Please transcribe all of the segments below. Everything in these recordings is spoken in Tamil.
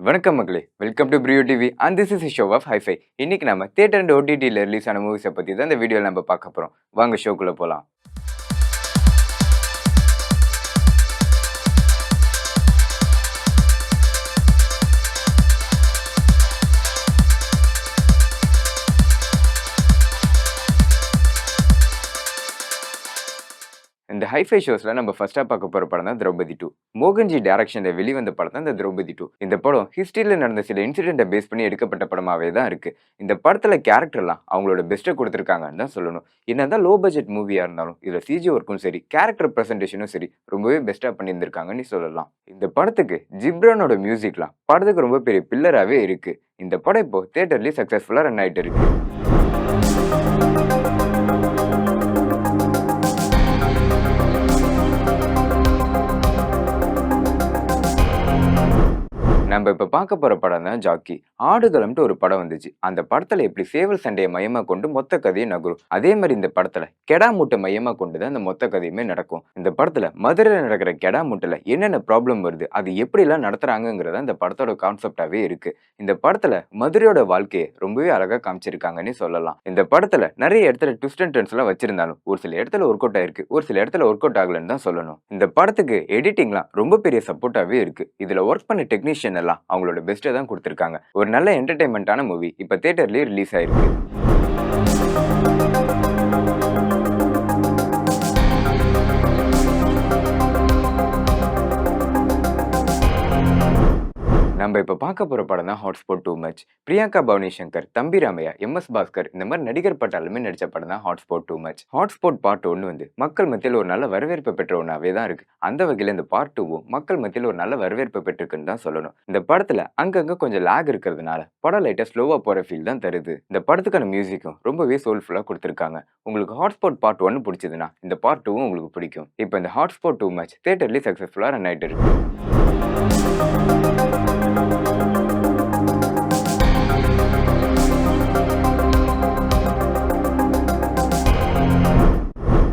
வணக்கம் மக்களே, வெல்கம் டு பிரியோ TV and this is show of hi fi. இன்னைக்கு நம்ம தியேட்டர் அண்ட் ஓடிடியில் ரிலீஸ் ஆன மூவிஸை பற்றி தான் இந்த வீடியோவில் நம்ம பார்க்க போகிறோம். வாங்க ஷோக்குள்ளே போகலாம். இந்த ஹைஃபை ஷோஸில் நம்ம ஃபர்ஸ்ட்டாக பார்க்க போகிற படம் தான் திரௌபதி 2. மோகன்ஜி டேரக்ஷனில் வெளிவந்த படம் தான் இந்த திரௌபதி 2. இந்த படம் ஹிஸ்ட்ரியில் நடந்த சில இன்சிடென்ட்டை பேஸ் பண்ணி எடுக்கப்பட்ட படமாகவே தான் இருக்குது. இந்த படத்தில் கேரக்டர்லாம் அவங்களோட பெஸ்ட்டை கொடுத்துருக்காங்கன்னு தான் சொல்லணும். என்னதான் லோ பட்ஜெட் மூவியாக இருந்தாலும் இதில் சிஜி ஒர்க்கும் சரி, கேரக்டர் ப்ரெசன்டேஷனும் சரி ரொம்பவே பெஸ்ட்டாக பண்ணியிருந்திருக்காங்கன்னு சொல்லலாம். இந்த படத்துக்கு ஜிப்ரானோட மியூசிக்லாம் படத்துக்கு ரொம்ப பெரிய பில்லராகவே இருக்குது. இந்த படம் இப்போ தியேட்டர்லேயே சக்ஸஸ்ஃபுல்லாக ரன் ஆகிட்டு இருக்கு. நம்ம இப்போ பார்க்க போகிற படம் தான் ஜாக்கி. ஆடுகளம்ட்டு ஒரு படம் வந்துச்சு. அந்த படத்தில் எப்படி சேவல் சண்டையை மையமாக கொண்டு மொத்த கதையை நகரும், அதே மாதிரி இந்த படத்தில் கெடா மூட்டை மையமாக கொண்டு தான் இந்த மொத்த கதையுமே நடக்கும். இந்த படத்தில் மதுரையில் நடக்கிற கெடா மூட்டையில் என்னென்ன ப்ராப்ளம் வருது, அது எப்படிலாம் நடத்துறாங்கிறத இந்த படத்தோட கான்செப்டாகவே இருக்கு. இந்த படத்தில் மதுரையோட வாழ்க்கையை ரொம்பவே அழகாக காமிச்சிருக்காங்கன்னு சொல்லலாம். இந்த படத்தில் நிறைய இடத்துல ட்விஸ்ட் அண்ட் டர்ன்ஸ்லாம் வச்சிருந்தாலும் ஒரு சில இடத்துல ஒர்க் அவுட் ஆயிருக்கு, ஒரு சில இடத்துல ஒர்க் அவுட் ஆகலன்னு தான் சொல்லணும். இந்த படத்துக்கு எடிட்டிங்லாம் ரொம்ப பெரிய சப்போர்ட்டாகவே இருக்கு. இதில் ஒர்க் பண்ண டெக்னீஷியன் எல்லாம் அவங்களோட பெஸ்ட்டை தான் கொடுத்துருக்காங்க. ஒரு நல்ல என்டர்டைன்மெண்ட்டான மூவி இப்போ தியேட்டர்லயே ரிலீஸ் ஆயிருக்கு. நம்ம இப்போ பார்க்க போகிற படம் தான் hotspot too much. Priyanka Bhavani Shankar, தம்பி ராமையா, எம்எஸ் பாஸ்கர் இந்த மாதிரி நடிகர் பட்டாலுமே நடித்த படம் தான் hotspot too much. Hotspot part 1 வந்து மக்கள் மத்தியில் ஒரு நல்ல வரவேற்பு பெற்ற ஒன்றாவே தான் இருக்கு. அந்த வகையில் இந்த பார்ட் 2வும் மக்கள் மத்தியில் ஒரு நல்ல வரவேற்பு பெற்றிருக்குன்னு தான் சொல்லணும். இந்த படத்தில் அங்கங்கே கொஞ்சம் லேக் இருக்கிறதுனால படம் லைட்டாக ஸ்லோவாக போகிற ஃபீல் தான் தருது. இந்த படத்துக்கான மியூசிக்கும் ரொம்பவே சோல்ஃபுல்லாக கொடுத்துருக்காங்க. உங்களுக்கு ஹாட்ஸ்பாட் பார்ட் 1 பிடிச்சதுன்னா இந்த பார்ட் 2வும் உங்களுக்கு பிடிக்கும். இப்போ இந்த ஹாட்ஸ்பாட் டூ மச் தியேட்டர்லேயே சக்ஸஸ்ஃபுல்லாக ரன் ஆகிட்டு இருக்கு.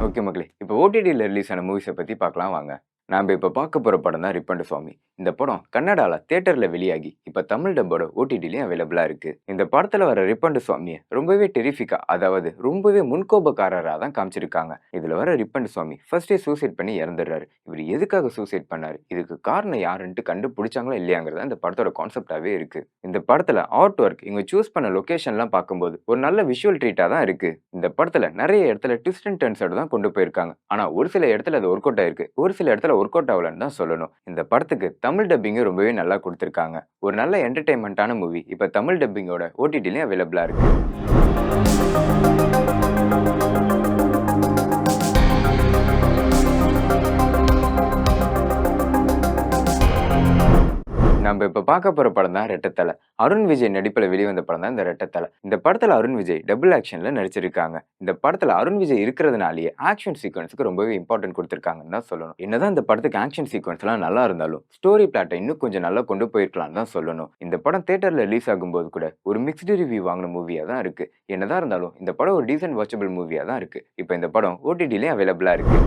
ஓகே மக்களே, இப்போ ஓடிடியில் ரிலீஸ் ஆன மூவிஸை பற்றி பார்க்கலாம் வாங்க. நாம் இப்போ பார்க்க போகிற படம் தான் ரிப்பன் சுவாமி. இந்த படம் கன்னடாவில் தியேட்டரில் வெளியாகி இப்போ தமிழ் டப்போட ஓடிடிலையும் அவைலபிளாக இருக்குது. இந்த படத்தில் வர ரிப்பன் சுவாமியை ரொம்பவே டெரிஃபிக்காக, அதாவது ரொம்பவே முன்கோபக்காரராக தான் காமிச்சிருக்காங்க. இதில் வர ரிப்பன் சுவாமி ஃபர்ஸ்டே சூசைட் பண்ணி இறந்துடுறாரு. இவர் எதுக்காக சூசைட் பண்ணார், இதுக்கு காரணம் யாருன்ட்டு கண்டுபிடிச்சாங்களா இல்லையாங்கிறத இந்த படத்தோட கான்செப்டாகவே இருக்குது. இந்த படத்தில் ஆர்ட் ஒர்க், இவங்க சூஸ் பண்ண லொக்கேஷன்லாம் பார்க்கும்போது ஒரு நல்ல விஷுவல் ட்ரீட்டாக தான் இருக்குது. இந்த படத்தில் நிறைய இடத்துல ட்விஸ்ட் அண்ட் டர்ன்ஸோட தான் கொண்டு போயிருக்காங்க. ஆனால் ஒரு சில இடத்துல அது ஒர்க் அவுட் ஆயிருக்கு, ஒரு சில இடத்துல ஒர்க் அவுட் ஆகலன்னு தான் சொல்லணும். இந்த படத்துக்கு தமிழ் டப்பிங்கும் ரொம்பவே நல்லா கொடுத்துருக்காங்க. ஒரு நல்ல என்டர்டைன்மெண்ட்டான மூவி இப்போ தமிழ் டப்பிங்கோட ஓடிடிலையும் அவைலபிளாக இருக்கு. நம்ம இப்போ பார்க்க போகிற படம் தான் ரெட்டத்தலை. அருண் விஜய் நடிப்பில் வெளிவந்த படம் தான் இந்த ரெட்டத்தலை. இந்த படத்தில் அருண் விஜய் டபுள் ஆக்ஷனில் நடிச்சிருக்காங்க. இந்த படத்தில் அருண் விஜய் இருக்கிறதுனாலேயே ஆக்ஷன் சீக்வன்ஸுக்கு ரொம்பவே இம்பார்ட்டன்ட் கொடுத்துருக்காங்கன்னு தான் சொல்லணும். என்னதான் இந்த படத்துக்கு ஆக்ஷன் சீக்வன்ஸ்லாம் நல்லா இருந்தாலும் ஸ்டோரி பிளாட்டை இன்னும் கொஞ்சம் நல்லா கொண்டு போயிருக்கலாம்னு தான் சொல்லணும். இந்த படம் தியேட்டரில் ரிலீஸ் ஆகும்போது கூட ஒரு மிக்ஸ்டு ரிவ்யூ வாங்கின மூவியாக தான் இருக்குது. என்னதான் இருந்தாலும் இந்த படம் ஒரு டீசென்ட் வாட்சபிள் மூவியாக தான் இருக்குது. இப்போ இந்த படம் ஓடிடிலையும் அவைலபிளாக இருக்குது.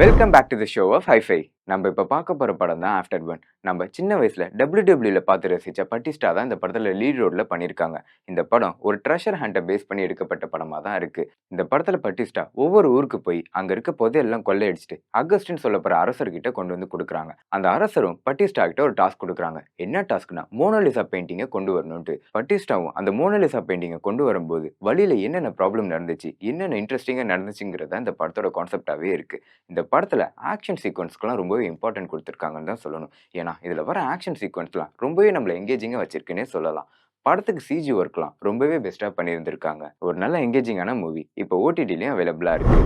Welcome back to the show of HiFi. நம்ம இப்போ பார்க்க போகிற படம் தான் ஆஃப்டர் ஒன். நம்ம சின்ன வயசில் டபிள்யூடபிள்யூல பார்த்து ரசித்த பட்டிஸ்டா தான் இந்த படத்தில் லீட் ரோலில் பண்ணியிருக்காங்க. இந்த படம் ஒரு ட்ரெஷர் ஹண்டை பேஸ் பண்ணி எடுக்கப்பட்ட படமாக தான் இருக்குது. இந்த படத்தில் பட்டிஸ்டா ஒவ்வொரு ஊருக்கு போய் அங்கே இருக்க புதையெல்லாம் கொள்ளையடிச்சிட்டு அகஸ்டின்னு சொல்லப்படுற அரசர்கிட்ட கொண்டு வந்து கொடுக்குறாங்க. அந்த அரசரும் பட்டிஸ்டா கிட்ட ஒரு டாஸ்க் கொடுக்குறாங்க. என்ன டாஸ்க்னா மோனாலிசா பெயிண்டிங்கை கொண்டு வரணும்ட்டு. பட்டிஸ்டாவும் அந்த மோனாலிசா பெயிண்டிங்கை கொண்டு வரும்போது வழியில் என்னென்ன ப்ராப்ளம் நடந்துச்சு, என்னென்ன இன்ட்ரெஸ்டிங்காக நடந்துச்சுங்கிறத இந்த படத்தோட கான்செப்டாகவே இருக்குது. இந்த படத்தில் ஆக்ஷன் சீக்வன்ஸ்க்குலாம் ரொம்பவே இம்பார்ட்டன்ட் கொடுத்துருக்காங்கன்னு தான் சொல்லணும். ஏன்னா இதில் வர ஆக்ஷன் சீக்வன்ஸ்லாம் ரொம்பவே நம்மளை எங்கேஜிங்காக வச்சிருக்குன்னே சொல்லலாம். படத்துக்கு சிஜி ஒர்க்லாம் ரொம்பவே பெஸ்ட்டாக பண்ணியிருந்திருக்காங்க. ஒரு நல்ல எங்கேஜிங்கான மூவி இப்போ ஓடிடிலையும் அவைலபிளாக இருக்கு.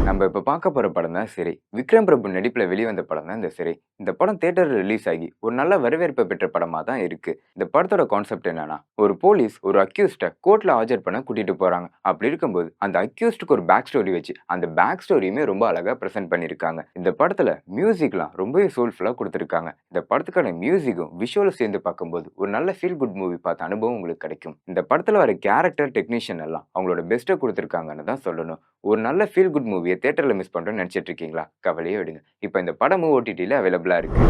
நம்ம இப்ப பார்க்க போற படம் தான் சிறை. விக்ரம் பிரபு நடிப்புல வெளிவந்த படம் தான் இந்த சிறை. இந்த படம் தியேட்டர்ல ரிலீஸ் ஆகி ஒரு நல்ல வரவேற்பை பெற்ற படமா தான் இருக்கு. இந்த படத்தோட கான்செப்ட் என்னன்னா, ஒரு போலீஸ் ஒரு அக்யூஸ்ட கோர்ட்ல ஆஜர் பண்ண கூட்டிட்டு போறாங்க. அப்படி இருக்கும்போது அந்த அக்யூஸ்டுக்கு ஒரு பேக் ஸ்டோரி வச்சு அந்த பேக் ஸ்டோரியுமே ரொம்ப அழகா பிரசன்ட் பண்ணிருக்காங்க. இந்த படத்துல மியூசிக்லாம் ரொம்பவே சோல்ஃபுல்லா கொடுத்திருக்காங்க. இந்த படத்துக்கான மியூசிக்கும் விஷுவலும் சேர்ந்து பார்க்கும்போது ஒரு நல்ல ஃபீல் குட் மூவி பார்த்த அனுபவம் உங்களுக்கு கிடைக்கும். இந்த படத்துல வர கேரக்டர் டெக்னீஷியன் எல்லாம் அவங்களோட பெஸ்ட்டை கொடுத்திருக்காங்கன்னு தான் சொல்லணும். ஒரு நல்ல ஃபீல் குட் மூவிய தியேட்டர்ல மிஸ் பண்றோம்னு நினைச்சிட்டு இருக்கீங்களா? கவலையே விடுங்க. இப்ப இந்த படமும் ஓடிடில அவைலபிளா இருக்கு.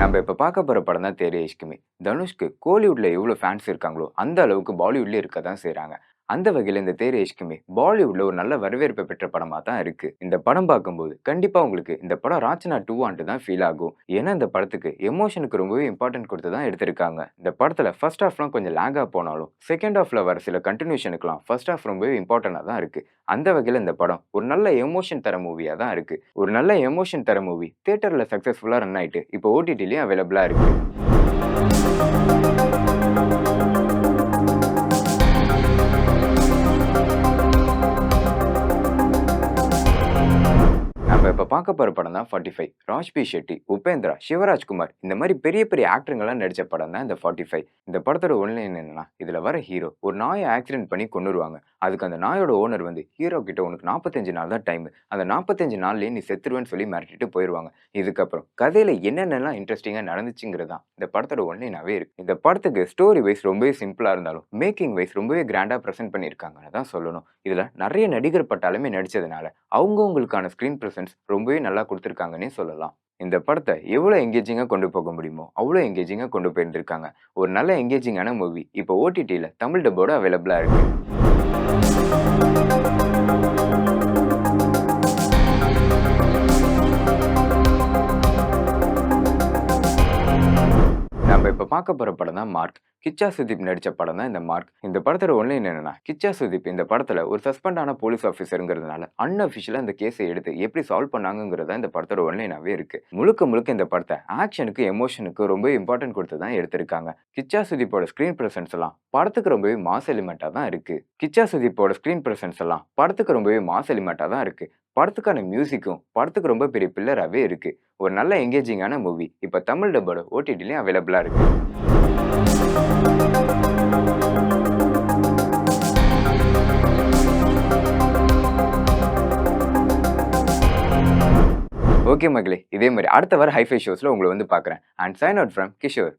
நம்ம இப்ப பார்க்க போற படம் தான் தேரி இஷ்க்-மே. தனுஷ்க்கு கோலிவுட்ல எவ்வளவு ஃபேன்ஸ் இருக்காங்களோ அந்த அளவுக்கு பாலிவுட்லயும் இருக்க தான் செய்றாங்க. அந்த வகையில இந்த தேரி இஷ்க்-மே பாலிவுட்ல ஒரு நல்ல வரவேற்பை பெற்ற படமா தான் இருக்கு. இந்த படம் பார்க்கும்போது கண்டிப்பா உங்களுக்கு இந்த படம் ராச்சனா 2 ஆன்ட்டு தான் ஃபீல் ஆகும். ஏன்னா இந்த படத்துக்கு எமோஷனுக்கு ரொம்பவே இம்பார்ட்டன்ட் கொடுத்து தான் எடுத்திருக்காங்க. இந்த படத்துல ஃபர்ஸ்ட் ஹாஃப்லாம் கொஞ்சம் லேங்கா போனாலும் செகண்ட் ஹாஃப்ல வர சில கன்டினியூஷனுக்குலாம் ஃபர்ஸ்ட் ஹாஃப் ரொம்பவே இம்பார்ட்டன்ட்டா தான் இருக்கு. அந்த வகையில இந்த படம் ஒரு நல்ல எமோஷன் தர மூவியா தான் இருக்கு. ஒரு நல்ல எமோஷன் தர மூவி தியேட்டர்ல சக்சஸ்ஃபுல்லா ரன் ஆயிட்டு இப்போ ஓடிடிலயும் அவைலபிளா இருக்கு. நம்ம இப்ப பார்க்க போற படம் தான் 45. ராஜ்பி ஷெட்டி, உபேந்திரா, சிவராஜ்குமார் இந்த மாதிரி பெரிய பெரிய ஆக்டருங்கெல்லாம் நடிச்ச படம் தான் இந்த 45. இந்த படத்தோட ஒன்லைன் என்னன்னா, இதுல வர ஹீரோ ஒரு நாயை ஆக்சிடென்ட் பண்ணி கொன்னுருவாங்க. அதுக்கு அந்த நாயோட ஓனர் வந்து ஹீரோ கிட்ட உனக்கு 45 நாள் தான் டைம். அந்த 45 நாள்லயே நீ செத்துருவேன்னு சொல்லி மிரட்டிட்டு போயிருவாங்க. இதுக்கப்புறம் கதையில என்னென்னலாம் இன்ட்ரெஸ்டிங்கா நடந்துச்சுங்கிறது தான் இந்த படத்தோட ஒன்லைனாவே இருக்கு. இந்த படத்துக்கு ஸ்டோரி வைஸ் ரொம்பவே சிம்பிளா இருந்தாலும் மேக்கிங் வைஸ் ரொம்பவே கிராண்டா பிரசன்ட் பண்ணியிருக்காங்கன்னு தான் சொல்லணும். இதுல நிறைய நடிகர் பட்டாலுமே நடிச்சதுனால அவங்கவங்களுக்கான ஸ்கிரீன் பிரசன்ஸ் ரொம்பவே நல்லா கொடுத்துருக்காங்கன்னே சொல்லலாம். இந்த படத்தை எவ்வளோ எங்கேஜிங்கா கொண்டு போக முடியுமோ அவ்வளோ எங்கேஜிங்கா கொண்டு போயிருந்திருக்காங்க. ஒரு நல்ல எங்கேஜிங்கான மூவி இப்போ ஓடிடில தமிழ் டப்போட அவைலபிளா இருக்கு. நம்ம இப்ப பார்க்க போற படம் தான் மார்க். கிச்சா சுதீப் நடிச்ச படம் தான் இந்த மார்க். இந்த படத்தோட ஒன்லைன் என்னன்னா, கிச்சா சுதீப் இந்த படத்துல ஒரு சஸ்பெண்ட் ஆன போலீஸ் ஆஃபீஸர்ங்கிறதுனால அன்அஃபிஷியலா இந்த கேஸை எடுத்து எப்படி சால்வ் பண்ணாங்கங்கிறது இந்த படத்தோட ஒன்லைனாவே இருக்கு. முழுக்க முழுக்க இந்த படத்தை ஆக்ஷனுக்கு எமோஷனுக்கு ரொம்ப இம்பார்ட்டன்ட் கொடுத்து தான் எடுத்திருக்காங்க. கிச்சா சுதீப்போட ஸ்கிரீன் பிரசன்ஸ் எல்லாம் படத்துக்கு ரொம்பவே மாஸ் எலிமெண்டா தான் இருக்கு. கிச்சா சுதீப்போட ஸ்கிரீன் பிரசன்ஸ் எல்லாம் படத்துக்கு ரொம்பவே மாஸ் எலிமெண்டா தான் இருக்கு. படத்துக்கான மியூசிக்கும் படத்துக்கு ரொம்ப பெரிய பில்லராகவே இருக்கு. ஒரு நல்ல எங்கேஜிங்கான மூவி இப்போ தமிழ் டப்போட ஓடிடிலையும் அவைலபிளா இருக்கு. ஓகே மக்களே, இதே மாதிரி அடுத்த வார ஹைஃபை ஷோஸ்ல உங்களை வந்து பார்க்குறேன். And sign out from Kishore.